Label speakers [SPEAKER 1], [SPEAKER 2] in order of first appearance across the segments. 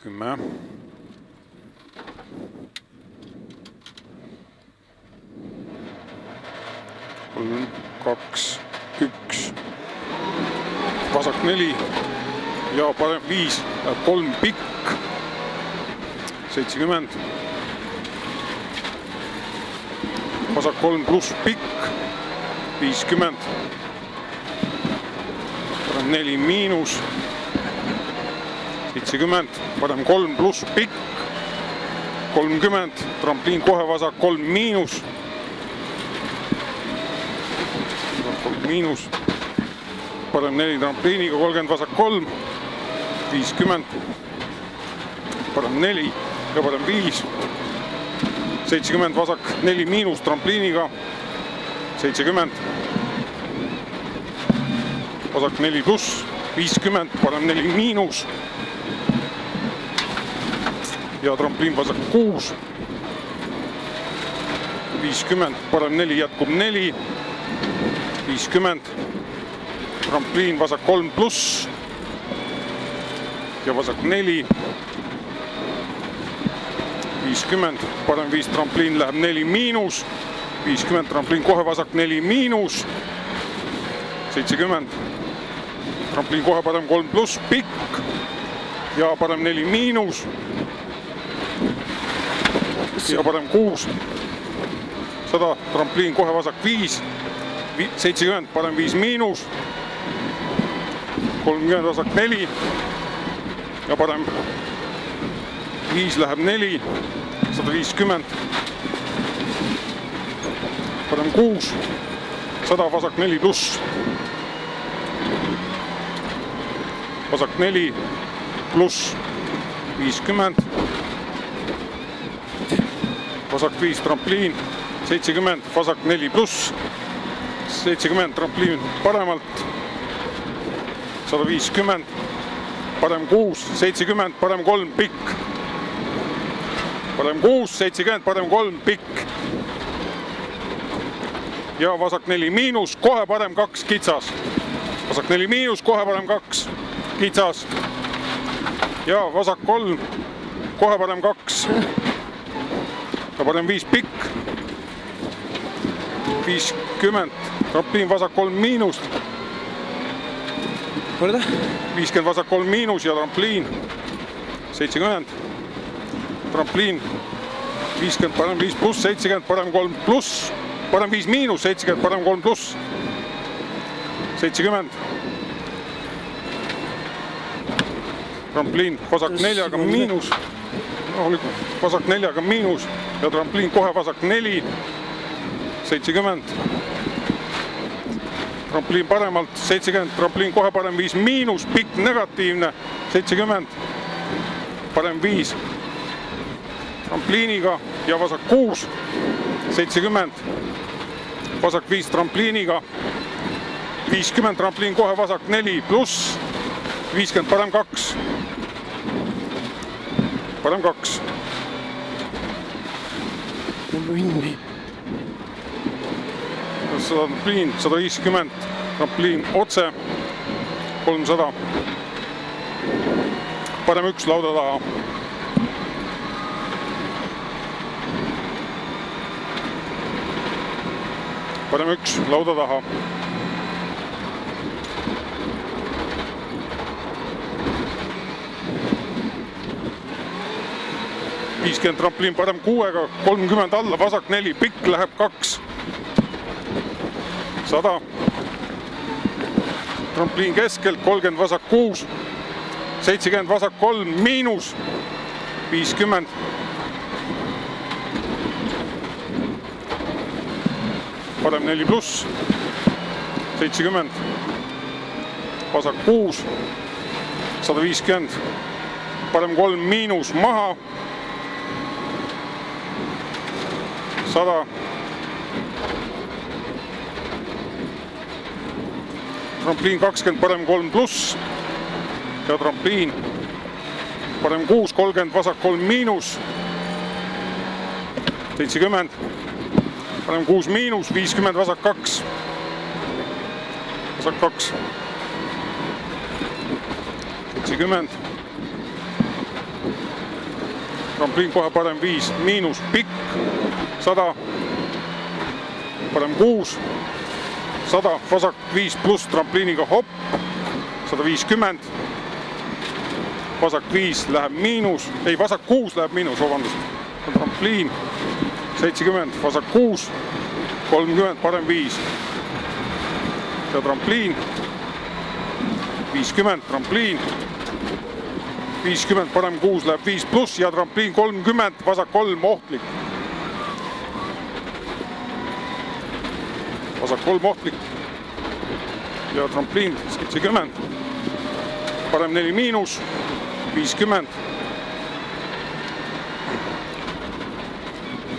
[SPEAKER 1] 10. 3, 2, 1. Vasak 4 ja parem 5, 3 pikk. 70. Vasak 3 pluss pikk. 50. Parem 4 miinus. 70. Parem 3 pluss pikk. 30. Trampliin kohe vasak 3 miinus. 3 miinus. Parem 4 trampliiniga, 30 vasak 3. 50. Parem 4 ja parem 5. 70 vasak 4 miinus trampliiniga. 70. Vasak 4 pluss. 50. Parem 4 miinus. Ja trampliin vasak 6. 50. Parem 4 jätkub 4. 50. Trampliin vasak 3 pluss. Ja vasak 4. 50. Parem 5 trampliin läheb 4 miinus. 50. Trampliin kohe vasak 4 miinus. 70. Trampliin kohe parem 3 pluss pikk. Ja parem 4 miinus. Ja parem 6. 100. Trampliin kohe vasak 5. 70. Parem 5 miinus. 30 vasak 4. Ja parem 5 läheb 4. 150. Parem 6. 100 vasak 4 pluss. Vasak 4 pluss 50. Vasak 5 trampliin. 70. Vasak 4 pluss. 70 trampliin paremalt. 150. Parem 6. 70. Parem 3 pikk. Parem 6. 70. Parem 3 pikk. Ja vasak 4 miinus. Kohe parem 2 kitsas. Vasak 4 miinus. Kohe parem 2 kitsas. Ja vasak 3. Kohe parem 2. Ja parem 5 pikk. 50. Trampliin vasak 3 miinus. 50 vasak 3 miinus ja trampliin. 70. Trampliin. 50 parem 5 pluss. 70 parem 3 pluss. Parem 5 miinus. 70 parem 3 pluss. 70. Trampliin vasak 4-ga miinus. Vasak 4-ga miinus ja trampliin kohe vasak 4. 70. Trampliin paremalt. 70. Trampliin kohe parem 5 miinus. Pikk negatiivne. 70. Parem 5. Trampliiniga ja vasak 6. 70. Vasak 5 trampliiniga. 50. Trampliin kohe vasak 4 pluss. 50. Parem 2. Parem 2. Trampliin 150. Trampliin otse. 300. Parem 1 lauda taha. Parem 1 lauda taha. Trampliin parem 6-ga, 30 alla, vasak 4, pikk läheb 2. 100. Trampliin keskelt, 30 vasak 6. 70 vasak 3, miinus. 50. Parem 4 pluss. 70. Vasak 6. 150. Parem 3 miinus maha. 100. Trampliin 20, parem 3 pluss. Ja trampliin. Parem 6, 30, vasak 3 miinus. 70. Parem 6 miinus, 50, vasak 2. Vasak 2. 70. trampliin kohe parem 5, miinus, pikk, 100, parem 6, 100, vasak 5 pluss trampliiniga hopp, 150, vasak 5 läheb miinus, ei, vasak 6 läheb miinus, vabandust, trampliin, 70, vasak 6, 30, parem 5, ja trampliin, 50, trampliin, 50, parem 6 läheb 5 pluss ja trampliin 30, vasak 3, ohtlik. Vasak 3, ohtlik. Ja trampliin 70, parem 4 miinus, 50.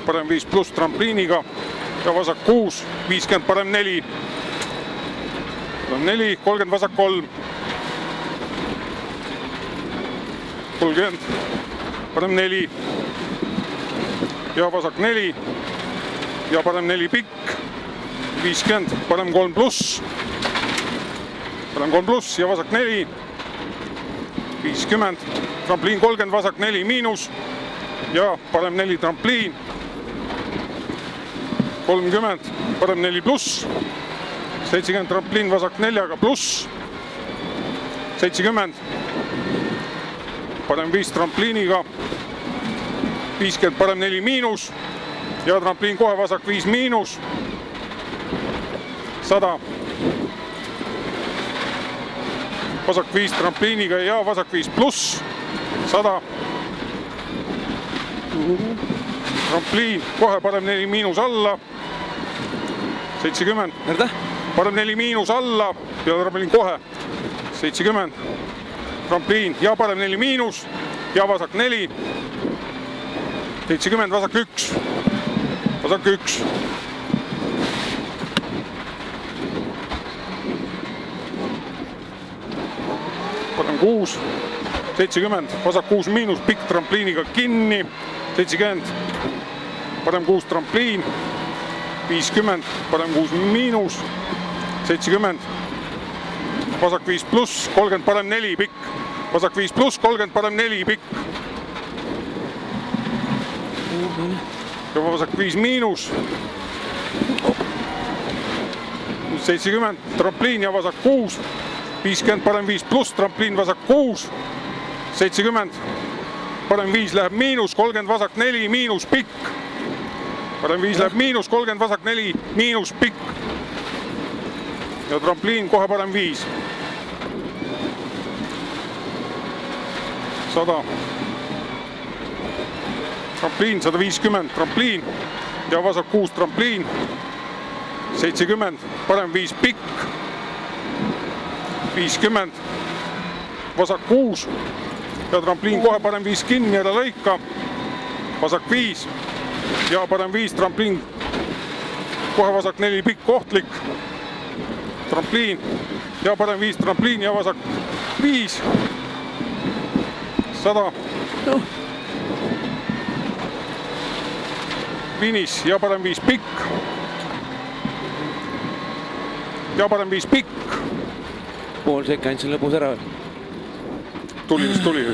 [SPEAKER 1] Parem 5 pluss trampliiniga ja vasak 6, 50, parem 4. Parem 4, 30, vasak 3. 30, parem 4 ja vasak 4 ja parem 4 pikk, 50, parem 3 pluss ja vasak 4, 50, trampliin 30, vasak 4 miinus ja parem 4 trampliin, 30, parem 4 pluss, 70 trampliin vasak 4-ga pluss, 70, parem 5 trampliiniga, 50, parem 4 miinus ja trampliin kohe vasak 5 miinus, 100, vasak 5 trampliiniga ja vasak 5 pluss, 100, trampliin kohe parem 4 miinus alla, 70, parem 4 miinus alla ja trampliin kohe, 70, trampliin ja parem 4 miinus ja vasak 4, 70, vasak 1, vasak 1. Parem 6, 70, vasak 6 miinus, pikk trampliiniga kinni, 70, parem 6 trampliin, 50, parem 6 miinus, 70, vasak 5 pluss, 30, parem 4 pikk, vasak 5 pluss, 30, parem 4 pikk. Ja vasak 5 miinus, 70, trampliin ja vasak 6, 50, parem 5 pluss, trampliin vasak 6, 70, parem 5 läheb miinus, 30, vasak 4, miinus pikk. Parem 5 läheb miinus, 30, vasak 4, miinus pikk. Ja trampliin kohe parem 5. 100. Trampliin 150, trampliin ja vasak 6 trampliin. 70, parem 5 pikk. 50, vasak 6 ja trampliin kohe parem 5 kinni, ära lõika. Vasak 5 ja parem 5 trampliin. Kohe vasak 4 pikk, ohtlik. Trampliin ja parem 5 trampliin ja vasak 5. 100. Finiš ja parem 5 pikk. Ja parem 5 pikk.
[SPEAKER 2] Pool sekki andsin lõpus ära.
[SPEAKER 1] Tuli, mis tuli.